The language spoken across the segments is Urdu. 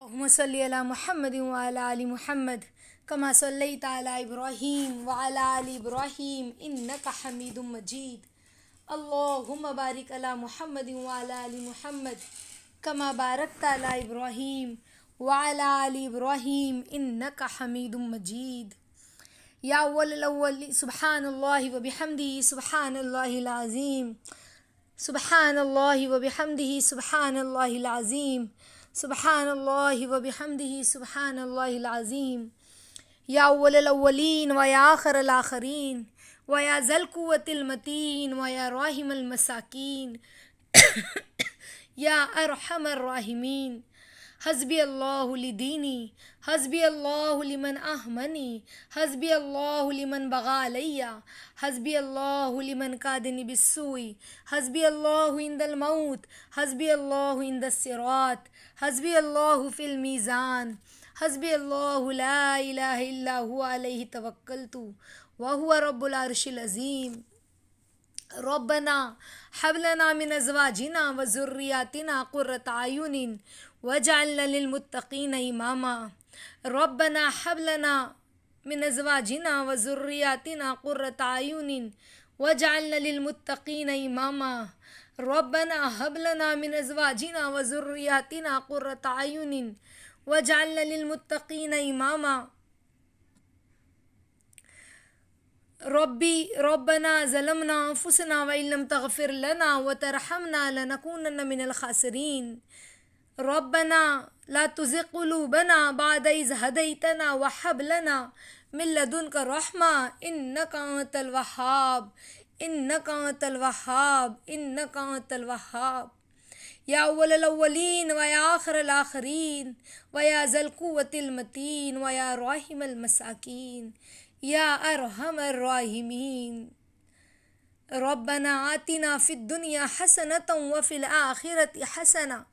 اللهم صل على محمد وعلى آل محمد كما صليت على إبراهيم وعلى آل إبراهيم إنك حميد مجيد. اللهم بارك على محمد وعلى آل محمد كما باركت على إبراهيم وعلى آل إبراهيم إنك حميد مجيد. يا أول الأول سبحان الله وبحمده سبحان الله العظيم. سبحان الله وبحمده سبحان الله العظيم. سبحان الله وبحمده سبحان الله العظيم. يا أول الأولين ويا آخر الآخرين ويا ذا القوة المتين ويا راحم المساكين يا أرحم الراحمين. حسبي الله لديني، حسبي الله لمن أهمني، حسبي الله لمن بغى علي، حسبي الله لمن كادني بالسوء، حسبي الله عند الموت، حسبي الله عند الصراط، حسبي الله في الميزان، حسبي الله لا إله إلا هو عليه توكلت وهو رب العرش العظيم. ربنا هب لنا من أزواجنا وذرياتنا قرة أعين واجعلنا للمتقين إماما. ربنا هب لنا من أزواجنا وذرياتنا قرة أعين واجعلنا للمتقين إماما. ربنا هب لنا من أزواجنا وذرياتنا قرة أعين واجعلنا للمتقين إماما. ربنا ظلمنا أنفسنا وإن لم تغفر لنا وترحمنا لنكونن من الخاسرين. ربنا لا تزغ قلوبنا بعد إذ هديتنا وهب لنا من لدنك رحمة إنك أنت الوهاب، إنك أنت الوهاب، إنك أنت الوهاب. يا أول الأولين ويا آخر الآخرين ويا ذا القوة المتين ويا راحم المساكين يا أرحم الراحمين. ربنا آتنا في الدنيا حسنة وفي الآخرة حسنة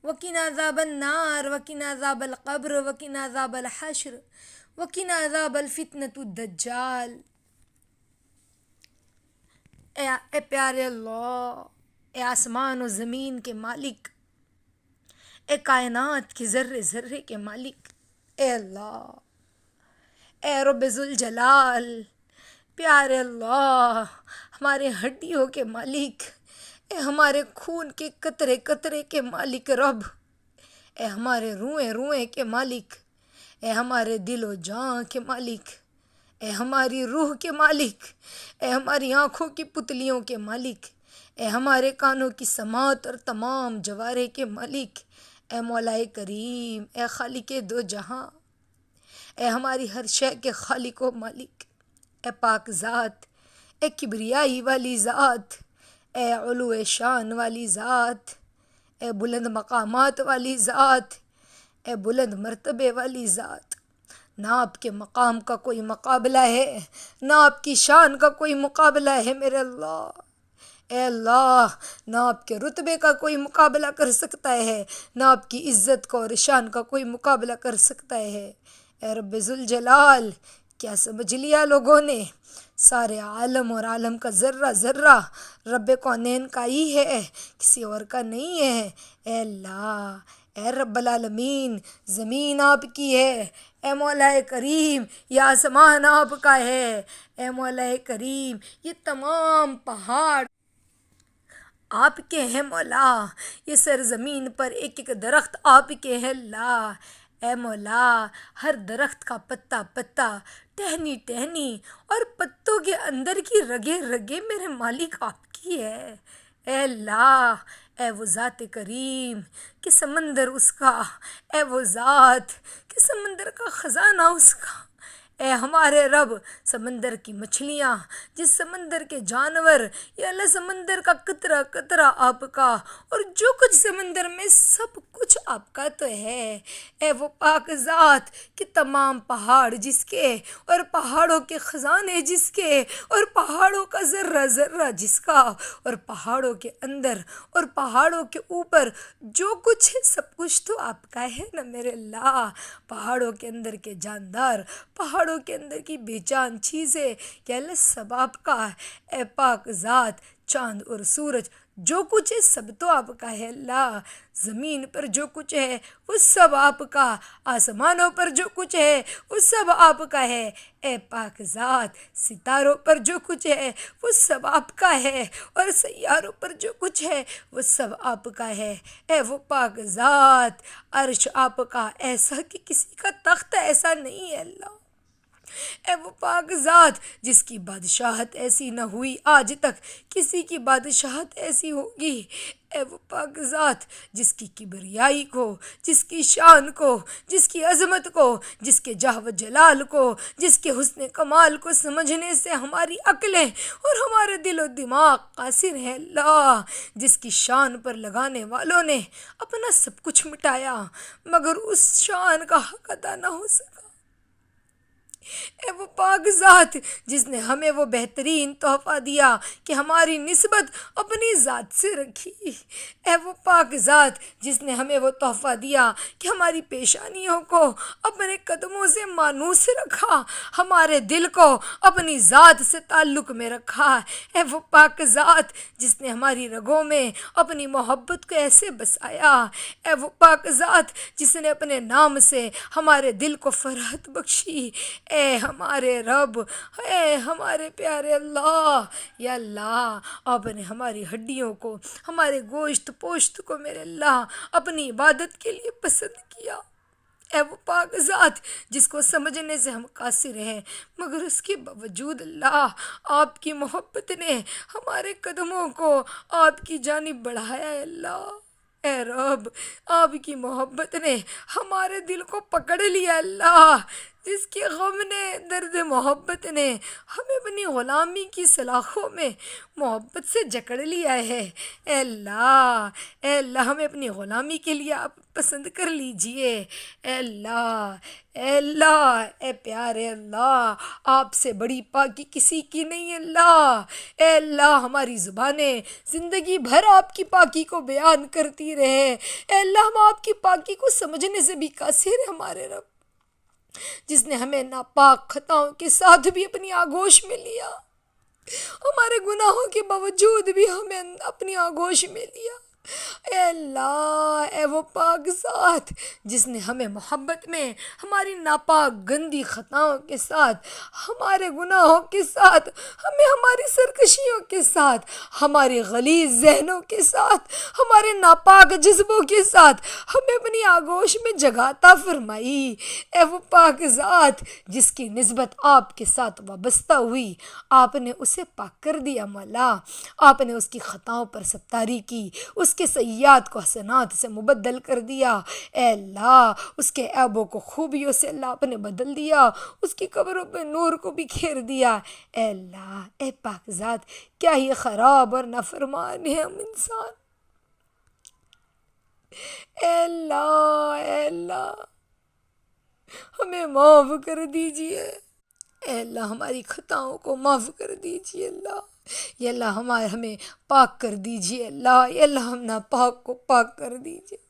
وقنا عذاب النار وقنا عذاب القبر وقنا عذاب الحشر وقنا عذاب الفتنة الدجال. اے پیارے اللہ، اے آسمان و زمین کے مالک، اے کائنات کے ذرے ذرے کے مالک، اے اللہ، اے رب ذوالجلال، پیارے اللہ، ہمارے ہڈیوں کے مالک، اے ہمارے خون کے قطرے قطرے کے مالک رب، اے ہمارے روئیں روئیں کے مالک، اے ہمارے دل و جان کے مالک، اے ہماری روح کے مالک، اے ہماری آنکھوں کی پتلیوں کے مالک، اے ہمارے کانوں کی سماعت اور تمام جوارے کے مالک، اے مولا کریم، اے خالق دو جہاں، اے ہماری ہر شے کے خالق و مالک، اے پاک ذات، اے کبریائی والی ذات، اے علو شان والی ذات، اے بلند مقامات والی ذات، اے بلند مرتبے والی ذات. نہ آپ کے مقام کا کوئی مقابلہ ہے، نہ آپ کی شان کا کوئی مقابلہ ہے میرے اللہ. اے اللہ، نہ آپ کے رتبے کا کوئی مقابلہ کر سکتا ہے، نہ آپ کی عزت کا اور شان کا کوئی مقابلہ کر سکتا ہے. اے رب ذوالجلال، کیا سمجھ لیا لوگوں نے؟ سارے عالم اور عالم کا ذرہ ذرہ رب کونین کا ہی ہے، کسی اور کا نہیں ہے. اے اللہ، اے رب العالمین، زمین آپ کی ہے، اے مولا کریم، یہ آسمان آپ کا ہے، اے مولا کریم، یہ تمام پہاڑ آپ کے ہیں مولا، یہ سرزمین پر ایک ایک درخت آپ کے ہیں اللہ. اے مولا، ہر درخت کا پتا پتا، ٹہنی ٹہنی اور پتوں کے اندر کی رگے رگے میرے مالک آپ کی ہے. اے اللہ، اے وہ ذات کریم کہ سمندر اس کا، اے وہ ذات کہ سمندر کا خزانہ اس کا. اے ہمارے رب، سمندر کی مچھلیاں، جس سمندر کے جانور، یا اللہ سمندر کا قطرہ قطرہ آپ کا، اور جو کچھ سمندر میں سب کچھ آپ کا تو ہے. اے وہ پاک ذات کہ تمام پہاڑ جس کے، اور پہاڑوں کے خزانے جس کے، اور پہاڑوں کا ذرہ ذرہ جس کا، اور پہاڑوں کے اندر اور پہاڑوں کے اوپر جو کچھ ہے سب کچھ تو آپ کا ہے نا میرے اللہ. پہاڑوں کے اندر کے جاندار، پہاڑوں کے اندر کی بے جان چیزیں، یا اللہ سب آپ کا ہے. اے پاک ذات، چاند اور سورج جو کچھ ہے سب تو آپ کا ہے اللہ، زمین پر جو کچھ ہے وہ سب آپ کا، آسمانوں پر جو کچھ ہے وہ سب آپ کا ہے، اے پاک ذات ستاروں پر جو کچھ ہے وہ سب آپ کا ہے، اور سیاروں پر جو کچھ ہے وہ سب آپ کا ہے، اے وہ پاک ذات عرش آپ کا ایسا کہ کسی کا تخت ایسا نہیں ہے اللہ، اے وہ پاک ذات جس کی بادشاہت ایسی نہ ہوئی آج تک کسی کی بادشاہت ایسی ہوگی، اے وہ پاک ذات جس کی کبریائی کو، جس کی شان کو، جس کی عظمت کو، جس کے جاہ و جلال کو، جس کے حسن کمال کو سمجھنے سے ہماری عقلیں اور ہمارے دل و دماغ قاصر ہیں اللہ، جس کی شان پر لگانے والوں نے اپنا سب کچھ مٹایا مگر اس شان کا حق ادا نہ ہو سکا، اے وہ پاک ذات جس نے ہمیں وہ بہترین تحفہ دیا کہ ہماری نسبت اپنی ذات سے رکھی، اے وہ پاک ذات جس نے ہمیں وہ تحفہ دیا کہ ہماری پیشانیوں کو اپنے قدموں سے مانوس رکھا، ہمارے دل کو اپنی ذات سے تعلق میں رکھا، اے وہ پاک ذات جس نے ہماری رگوں میں اپنی محبت کو ایسے بسایا، اے وہ پاک ذات جس نے اپنے نام سے ہمارے دل کو فرحت بخشی، اے ہمارے رب، اے ہمارے پیارے اللہ، یا اللہ آپ نے ہماری ہڈیوں کو، ہمارے گوشت پوشت کو میرے اللہ اپنی عبادت کے لیے پسند کیا، اے وہ پاک ذات جس کو سمجھنے سے ہم قاصر ہیں مگر اس کے باوجود اللہ آپ کی محبت نے ہمارے قدموں کو آپ کی جانب بڑھایا ہے اللہ، اے رب آپ کی محبت نے ہمارے دل کو پکڑ لیا اللہ، جس کے غم نے، درد محبت نے ہمیں اپنی غلامی کی سلاخوں میں محبت سے جکڑ لیا ہے، اے اللہ، اے اللہ ہمیں اپنی غلامی کے لیے آپ پسند کر لیجئے، اے اللہ، اے اللہ، اے پیارے اللہ آپ سے بڑی پاکی کسی کی نہیں اللہ، اے اللہ ہماری زبانیں زندگی بھر آپ کی پاکی کو بیان کرتی رہے، اے اللہ ہم آپ کی پاکی کو سمجھنے سے بھی قاصر ہیں ہمارے رب، جس نے ہمیں ناپاک خطاؤں کے ساتھ بھی اپنی آغوش میں لیا، ہمارے گناہوں کے باوجود بھی ہمیں اپنی آغوش میں لیا، اے اللہ، اے وہ پاک ذات جس نے ہمیں محبت میں ہماری ناپاک گندی خطاؤں کے ساتھ، ہمارے گناہوں کے ساتھ، ہمیں ہماری سرکشیوں کے ساتھ، ہماری غلیظ ذہنوں کے ساتھ، ہمارے ناپاک جذبوں کے ساتھ ہمیں اپنی آغوش میں جگاتا فرمائی، اے وہ پاک ذات جس کی نسبت آپ کے ساتھ وابستہ ہوئی آپ نے اسے پاک کر دیا مولا، آپ نے اس کی خطاؤں پر ستاری کی، اس کے سیئات کو حسنات سے مبدل کر دیا، اے اللہ اس کے عیبوں کو خوبیوں سے اللہ آپ نے بدل دیا، اس کی قبروں پہ نور کو بکھیر دیا، اے اللہ، اے پاک ذات کیا ہی خراب اور نافرمان ہے ہم انسان، اے اللہ، اے اللہ ہمیں معاف کر دیجئے، اے اللہ ہماری خطاؤں کو معاف کر دیجئے اللہ، یا اللہ ہمیں پاک کر دیجئے اللہ، یا اللہ ہم ناپاک کو پاک کر دیجئے،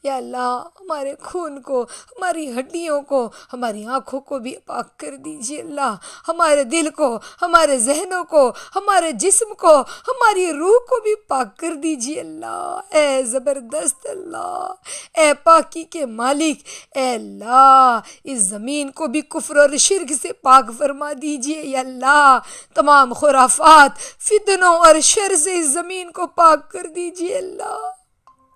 یا اللہ ہمارے خون کو، ہماری ہڈیوں کو، ہماری آنکھوں کو بھی پاک کر دیجئے اللہ، ہمارے دل کو، ہمارے ذہنوں کو، ہمارے جسم کو، ہماری روح کو بھی پاک کر دیجئے اللہ، اے زبردست اللہ، اے پاکی کے مالک، اے اللہ اس زمین کو بھی کفر اور شرک سے پاک فرما دیجئے یا اللہ، تمام خرافات، فتنوں اور شر سے اس زمین کو پاک کر دیجئے اللہ،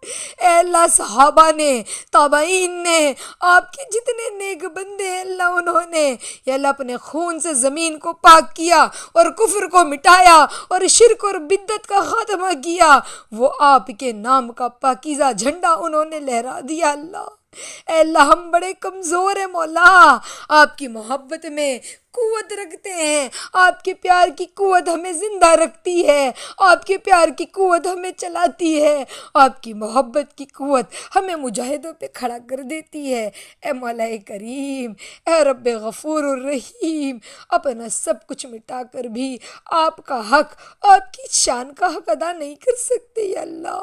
اے اللہ صحابہ نے، تابعین نے، آپ کے جتنے نیک بندے ہیں اللہ انہوں نے یا اللہ اپنے خون سے زمین کو پاک کیا اور کفر کو مٹایا اور شرک اور بدعت کا خاتمہ کیا، وہ آپ کے نام کا پاکیزہ جھنڈا انہوں نے لہرا دیا اللہ، اے اللہ ہم بڑے کمزور ہیں مولا، آپ کی محبت میں قوت رکھتے ہیں، آپ کے پیار کی قوت ہمیں زندہ رکھتی ہے، آپ کے پیار کی قوت ہمیں چلاتی ہے، آپ کی محبت کی قوت ہمیں مجاہدوں پہ کھڑا کر دیتی ہے، اے مولا کریم، اے رب غفور الرحیم، اپنا سب کچھ مٹا کر بھی آپ کا حق، آپ کی شان کا حق ادا نہیں کر سکتے یا اللہ،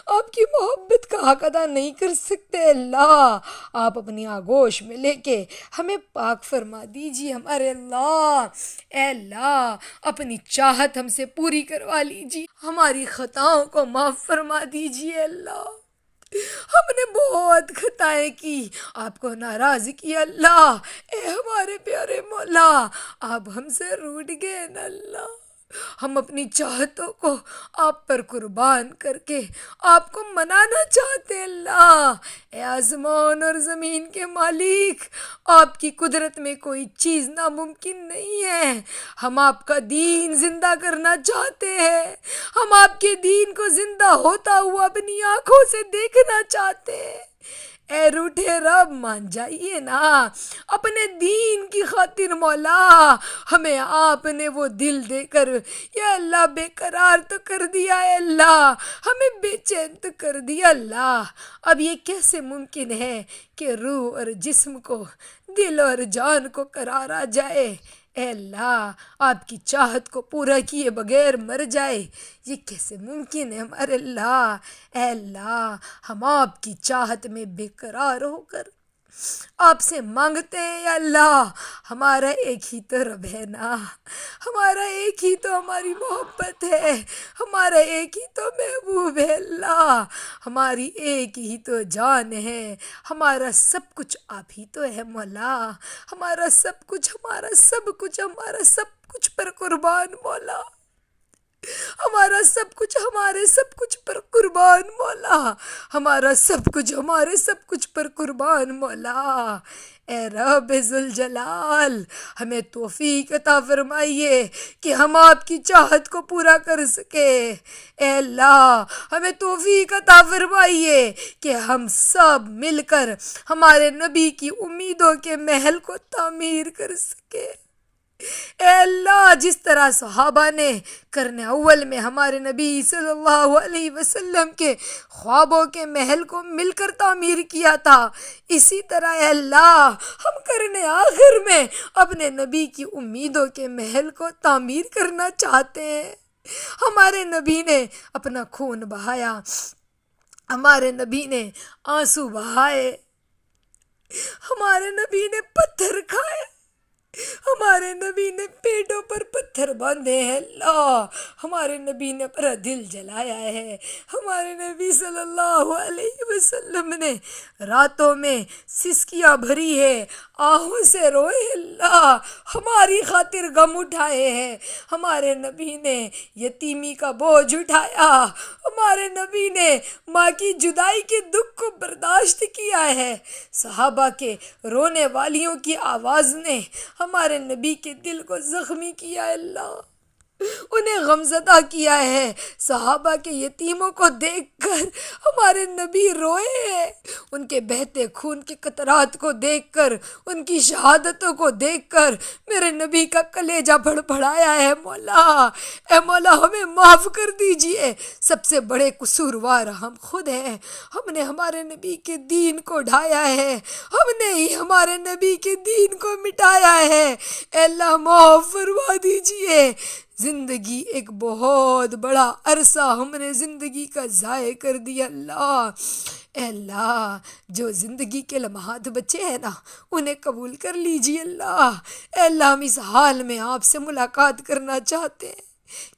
آپ کی محبت کا حق ادا نہیں کر سکتے اللہ. آپ اپنی آغوش میں لے کے ہمیں پاک فرما دیجیے ہمارے اللہ. اے اللہ اپنی چاہت ہم سے پوری کروا لیجیے، ہماری خطاؤں کو معاف فرما دیجیے اللہ. ہم نے بہت خطائیں کی، آپ کو ناراض کیا اللہ. اے ہمارے پیارے مولا، آپ ہم سے روٹھ گئے نا اللہ. ہم اپنی چاہتوں کو آپ پر قربان کر کے آپ کو منانا چاہتے ہیں اللہ. اے آسمان اور زمین کے مالک، آپ کی قدرت میں کوئی چیز ناممکن نہیں ہے. ہم آپ کا دین زندہ کرنا چاہتے ہیں، ہم آپ کے دین کو زندہ ہوتا ہوا اپنی آنکھوں سے دیکھنا چاہتے ہیں. اے روٹھے رب مان جائیے نا اپنے دین کی خاطر مولا. ہمیں آپ نے وہ دل دے کر یا اللہ بے قرار تو کر دیا ہے اللہ، ہمیں بے چین تو کر دیا اللہ. اب یہ کیسے ممکن ہے کہ روح اور جسم کو، دل اور جان کو قرار آ جائے؟ اے اللہ آپ کی چاہت کو پورا کیے بغیر مر جائے، یہ کیسے ممکن ہے ہمارے اللہ؟ اے اللہ ہم آپ کی چاہت میں بے قرار ہو کر آپ سے مانگتے ہیں یا اللہ. ہمارا ایک ہی تو رب ہے نا، ہمارا ایک ہی تو ہماری محبت ہے، ہمارا ایک ہی تو محبوب ہے اللہ، ہماری ایک ہی تو جان ہے، ہمارا سب کچھ آپ ہی تو ہے مولا. ہمارا سب کچھ ہمارا سب کچھ پر قربان مولا. ہمارا سب کچھ ہمارے سب کچھ پر قربان مولا. ہمارا سب کچھ ہمارے سب کچھ پر قربان مولا. اے رب ذوالجلال ہمیں توفیق عطا فرمائیے کہ ہم آپ کی چاہت کو پورا کر سکے. اے اللہ ہمیں توفیق عطا فرمائیے کہ ہم سب مل کر ہمارے نبی کی امیدوں کے محل کو تعمیر کر سکے. اے اللہ جس طرح صحابہ نے قرن اول میں ہمارے نبی صلی اللہ علیہ وسلم کے خوابوں کے محل کو مل کر تعمیر کیا تھا، اسی طرح اے اللہ ہم قرن آخر میں اپنے نبی کی امیدوں کے محل کو تعمیر کرنا چاہتے ہیں. ہمارے نبی نے اپنا خون بہایا، ہمارے نبی نے آنسو بہائے، ہمارے نبی نے پتھر کھائے، ہمارے نبی نے پیٹوں پر پتھر باندھے ہیں اللہ. ہمارے نبی نے اپنا دل جلایا ہے، ہمارے نبی صلی اللہ علیہ وسلم نے راتوں میں سسکیاں بھری ہے، آہوں سے روئے اللہ، ہماری خاطر غم اٹھائے ہیں. ہمارے نبی نے یتیمی کا بوجھ اٹھایا، ہمارے نبی نے ماں کی جدائی کے دکھ کو برداشت کیا ہے. صحابہ کے رونے والیوں کی آواز نے ہمارے نبی کے دل کو زخمی کیا ہے اللہ، انہیں غمزدہ کیا ہے. صحابہ کے یتیموں کو دیکھ کر ہمارے نبی روئے ہیں، ان کے بہتے خون کے قطرات کو دیکھ کر، ان کی شہادتوں کو دیکھ کر میرے نبی کا کلیجہ بھڑبڑایا ہے مولا. اے مولا ہمیں معاف کر دیجئے، سب سے بڑے قصوروار ہم خود ہیں. ہم نے ہمارے نبی کے دین کو ڈھایا ہے، ہم نے ہی ہمارے نبی کے دین کو مٹایا ہے. اے اللہ معاف فرما دیجئے. زندگی ایک بہت بڑا عرصہ ہم نے زندگی کا ضائع کر دیا اللہ. اے اللہ جو زندگی کے لمحات بچے ہیں نا انہیں قبول کر لیجیے اللہ. اے اللہ ہم اس حال میں آپ سے ملاقات کرنا چاہتے ہیں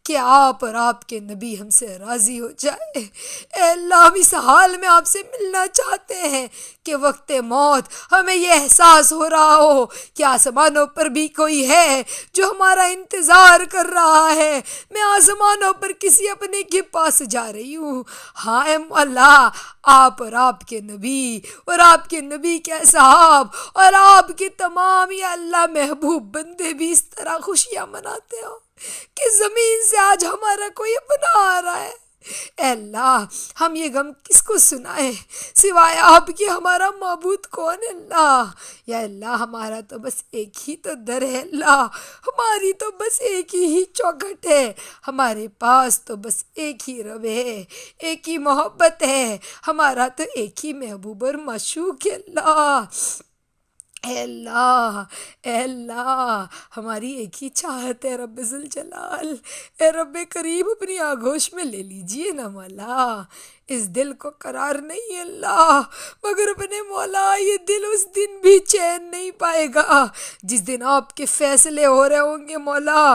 کہ آپ اور آپ کے نبی ہم سے راضی ہو جائے. اے اللہ ہم اس حال میں آپ سے ملنا چاہتے ہیں کہ وقت موت ہمیں یہ احساس ہو رہا ہو کہ آسمانوں پر بھی کوئی ہے جو ہمارا انتظار کر رہا ہے. میں آسمانوں پر کسی اپنے کے پاس جا رہی ہوں. ہاں اے مولا آپ اور آپ کے نبی اور آپ کے نبی کے اصحاب اور آپ کے تمام یا اللہ محبوب بندے بھی اس طرح خوشیاں مناتے ہو کہ زمین سے آج ہمارا کوئی اپنا آ رہا ہے. اے اللہ ہم یہ غم کس کو سنائیں سوائے آپ کی؟ ہمارا معبود کون ہے اللہ؟ یا اللہ ہمارا تو بس ایک ہی تو در ہے اللہ، ہماری تو بس ایک ہی چوکھٹ ہے، ہمارے پاس تو بس ایک ہی رب ہے، ایک ہی محبت ہے، ہمارا تو ایک ہی محبوب اور معشوق ہے اللہ. اے اللہ اے اللہ ہماری ایک ہی چاہت ہے رب ذوالجلال. اے رب کریم اپنی آغوش میں لے لیجئے نا مولا. اس دل کو قرار نہیں اللہ، مگر اپنے مولا یہ دل اس دن بھی چین نہیں پائے گا جس دن آپ کے فیصلے ہو رہے ہوں گے مولا۔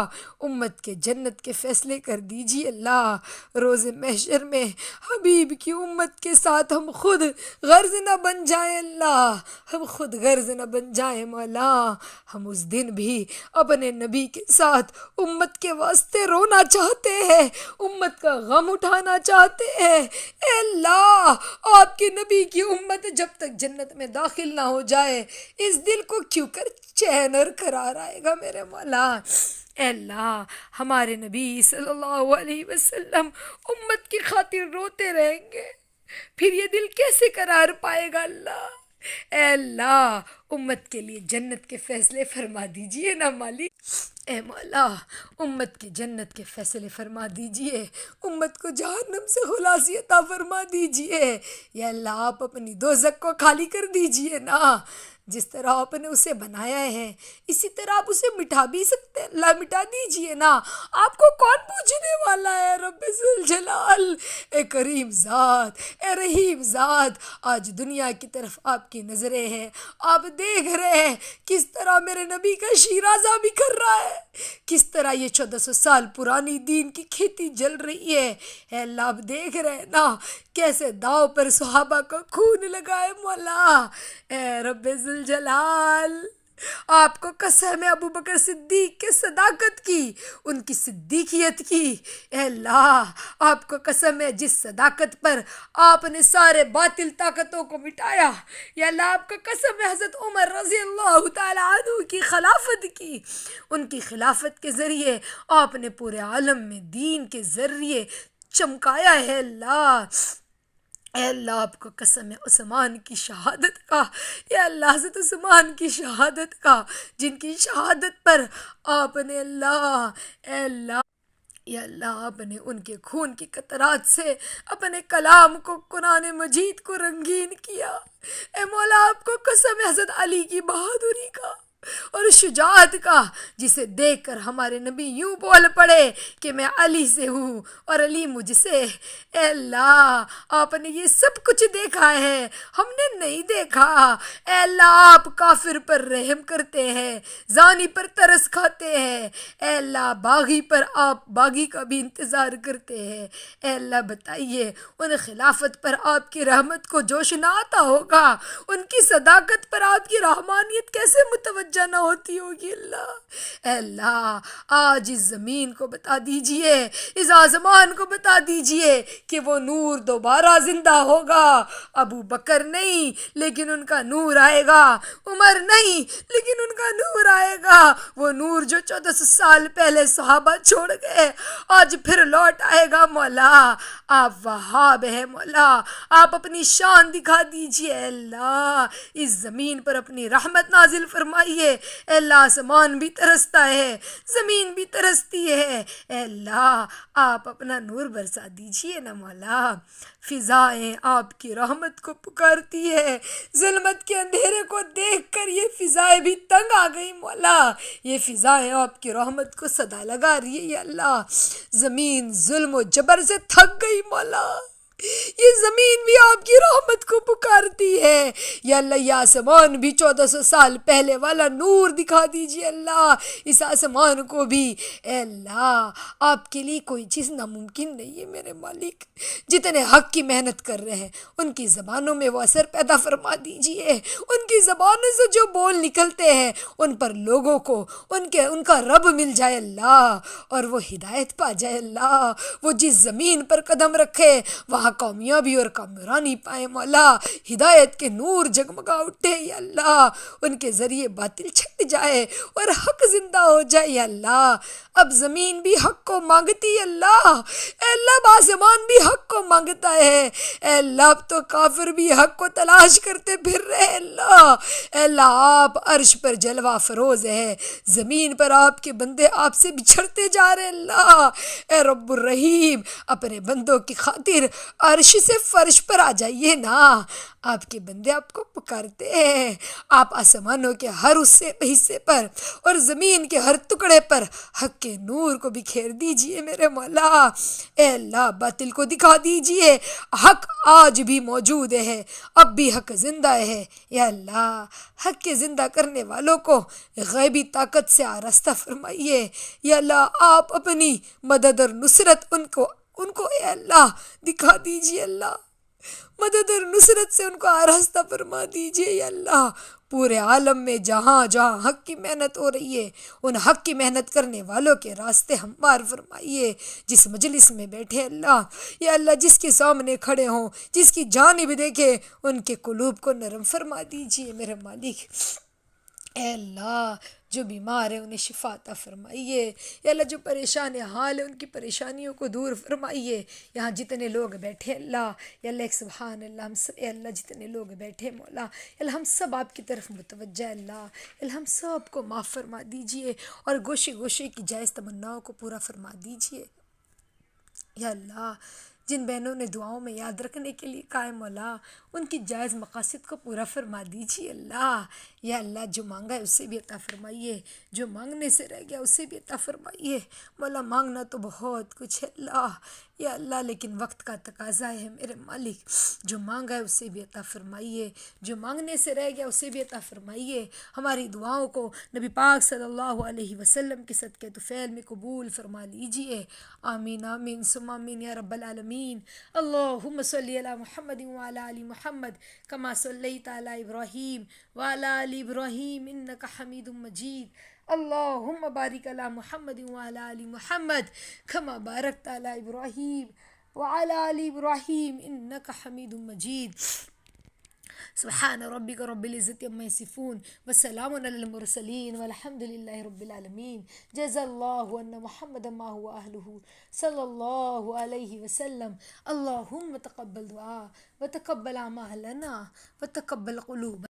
امت کے جنت کے فیصلے کر دیجیے اللہ۔ روز محشر میں حبیب کی امت کے ساتھ ہم خود غرض نہ بن جائیں اللہ، ہم خود غرض نہ بن جائیں مولا۔ ہم اس دن بھی اپنے نبی کے ساتھ امت کے واسطے رونا چاہتے ہیں، امت کا غم اٹھانا چاہتے ہیں۔ اے اللہ، آپ کے نبی کی امت جب تک جنت میں داخل نہ ہو جائے اس دل کو کیوں کر چین اور قرار آئے گا میرے مولا۔ اے اللہ، ہمارے نبی صلی اللہ علیہ وسلم امت کی خاطر روتے رہیں گے، پھر یہ دل کیسے قرار پائے گا اللہ؟ اے اللہ، امت کے لیے جنت کے فیصلے فرما دیجئے نا مالک۔ اے مولا، امت کے جنت کے فیصلے فرما دیجئے، امت کو جہنم سے خلاصی عطا فرما دیجئے۔ یا اللہ، آپ اپنی دوزخ کو خالی کر دیجئے نا۔ جس طرح آپ نے اسے بنایا ہے اسی طرح آپ اسے مٹا بھی سکتے ہیں اللہ، مٹا دیجئے نا۔ آپ کو کون پوچھنے والا ہے رب ذوالجلال؟ اے کریم ذات، اے رحیم ذات، آج دنیا کی طرف آپ کی نظریں ہیں، آپ دیکھ رہے ہیں کس طرح میرے نبی کا شیرازہ بکھر رہا ہے، کس طرح یہ 1400 سال پرانی دین کی کھیتی جل رہی ہے۔ اے اللہ، آپ دیکھ رہے ہیں نا کیسے داؤ پر صحابہ کا خون لگا ہے مولا۔ اے رب ذوالجلال، آپ کو قسم ہے ابو بکر صدیق کے صداقت کی، ان کی صدیقیت کی۔ اے اللہ، آپ کو قسم ہے جس صداقت پر آپ نے سارے باطل طاقتوں کو مٹایا۔ یا اللہ، آپ کا قسم ہے حضرت عمر رضی اللہ تعالی عنہ کی خلافت کی، ان کی خلافت کے ذریعے آپ نے پورے عالم میں دین کے ذریعے چمکایا ہے اللہ۔ اے اللہ، آپ کو قسم ہے عثمان کی شہادت کا، یا اللہ حضرت عثمان کی شہادت کا، جن کی شہادت پر آپ نے اللہ، اے اللہ، یا اللہ، آپ نے ان کے خون کی قطرات سے اپنے کلام کو، قرآن مجید کو رنگین کیا۔ اے مولا، آپ کو قسم ہے حضرت علی کی بہادری کا اور شجاعت کا، جسے دیکھ کر ہمارے نبی یوں بول پڑے کہ میں علی سے ہوں اور علی مجھ سے۔ اے اللہ، آپ نے یہ سب کچھ دیکھا ہے، ہم نے نہیں دیکھا۔ اے اللہ، آپ کافر پر رحم کرتے ہیں، زانی پر ترس کھاتے ہیں۔ اے اللہ، باغی پر آپ باغی کا بھی انتظار کرتے ہیں۔ اے اللہ، بتائیے ان خلافت پر آپ کی رحمت کو جوش نہ آتا ہوگا، ان کی صداقت پر آپ کی رحمانیت کیسے متوجہ نہ ہوتی ہوگی اللہ۔ اے اللہ، آج اس زمین کو بتا دیجئے، اس آسمان کو بتا دیجئے کہ وہ نور دوبارہ زندہ ہوگا۔ ابو بکر نہیں لیکن ان کا نور آئے گا، عمر نہیں لیکن ان کا نور آئے گا۔ وہ نور جو 1400 سال پہلے صحابہ چھوڑ گئے آج پھر لوٹ آئے گا مولا۔ آپ وہاب ہے مولا، آپ اپنی شان دکھا دیجئے اے اللہ، اس زمین پر اپنی رحمت نازل فرمائیے۔ اے اللہ، آسمان بھی ترستا ہے، زمین بھی ترستی ہے۔ اے اللہ، آپ اپنا نور برسا دیجئے نا مولا۔ فضائیں آپ کی رحمت کو پکارتی ہے، ظلمت کے اندھیرے کو دیکھ کر یہ فضائیں بھی تنگ آ گئی مولا۔ یہ فضائیں آپ کی رحمت کو صدا لگا رہی ہے یا اللہ۔ زمین ظلم و جبر سے تھک گئی مولا، یہ زمین بھی آپ کی رحمت کو پکارتی ہے یا اللہ۔ یہ آسمان بھی 1400 سال پہلے والا نور دکھا دیجئے اللہ، اس آسمان کو بھی۔ اے اللہ، آپ کے لیے کوئی چیز ناممکن نہیں ہے میرے مالک۔ جتنے حق کی محنت کر رہے ہیں ان کی زبانوں میں وہ اثر پیدا فرما دیجئے، ان کی زبانوں سے جو بول نکلتے ہیں ان پر لوگوں کو ان کا رب مل جائے اللہ، اور وہ ہدایت پا جائے اللہ۔ وہ جس زمین پر قدم رکھے وہاں کامیابی اور کامرانی پائے مولا۔ ہدایت کے نور جگمگا اٹھے یا اللہ، ان کے ذریعے باطل چھٹ جائے اور حق زندہ ہو جائے یا اللہ۔ اب زمین بھی حق کو مانگتی ہے اللہ، اے اللہ، آسمان بھی حق کو مانگتا ہے۔ اے اللہ، اب تو کافر بھی حق کو تلاش کرتے پھر رہے اللہ۔ اے اللہ، آپ عرش پر جلوہ فروز ہے، زمین پر آپ کے بندے آپ سے بچھڑتے جا رہے اللہ۔ اے رب الرحیم، اپنے بندوں کی خاطر عرش سے فرش پر آ جائیے نا، آپ کے بندے آپ کو پکارتے ہیں۔ آپ آسمانوں کے ہر حصے پر اور زمین کے ہر ٹکڑے پر حق کے نور کو بکھیر دیجئے میرے مولا۔ اے اللہ باطل کو دکھا دیجئے، حق آج بھی موجود ہے، اب بھی حق زندہ ہے۔ یا اللہ حق کے زندہ کرنے والوں کو غیبی طاقت سے آراستہ فرمائیے۔ یا اللہ آپ اپنی مدد اور نصرت ان کو اے اللہ دکھا دیجئے، اللہ مدد اور نصرت سے ان کو آراستہ فرما دیجئے۔ یا اللہ پورے عالم میں جہاں جہاں حق کی محنت ہو رہی ہے، ان حق کی محنت کرنے والوں کے راستے ہموار فرمائیے۔ جس مجلس میں بیٹھے اللہ، یا اللہ جس کے سامنے کھڑے ہوں، جس کی جانب دیکھے، ان کے قلوب کو نرم فرما دیجئے میرے مالک۔ اے اللہ جو بیمار ہیں انہیں شفا عطا فرمائیے۔ یا اللہ جو پریشان حال ہیں ان کی پریشانیوں کو دور فرمائیے۔ یہاں جتنے لوگ بیٹھے اللہ، یا اللہ ایک سبحان اللہ، ہم سب اے اللہ جتنے لوگ بیٹھے مولا، یا اللہ ہم سب آپ کی طرف متوجہ اللہ، یا اللہ ہم سب کو معاف فرما دیجئے اور گوشے گوشے کی جائز تمناؤں کو پورا فرما دیجئے۔ یا اللہ جن بہنوں نے دعاؤں میں یاد رکھنے کے لیے قائم مولا، ان کی جائز مقاصد کو پورا فرما دیجیے اللہ۔ یا اللہ جو مانگا ہے اسے بھی عطا فرمائیے، جو مانگنے سے رہ گیا اسے بھی عطا فرمائیے مولا۔ مانگنا تو بہت کچھ ہے اللہ، یا اللہ لیکن وقت کا تقاضا ہے میرے مالک۔ جو مانگا ہے اسے بھی عطا فرمائیے، جو مانگنے سے رہ گیا اسے بھی عطا فرمائیے۔ ہماری دعاؤں کو نبی پاک صلی اللہ علیہ وسلم کے صدقے طفیل میں قبول فرما لیجیے۔ آمین آمین ثم آمین یا رب العالمین۔ اللہم صلی علی محمد وعلی آل محمد کما صلیت علی ابراہیم وعلی آل ابراہیم انک حمید مجید۔ اللہم بارک علی محمد وعلی آل محمد کما بارکت علی ابراہیم وعلی آل ابراہیم انک حمید مجید۔ سبحان ربک رب العزت عما یصفون وسلام علی المرسلین والحمد للہ رب العالمین۔ جزا اللہ ان محمد ما هو اہلہ صلی اللہ علیہ وسلم۔ اللہم تقبل دعا وتقبل اعمالنا وتقبل قلوبنا۔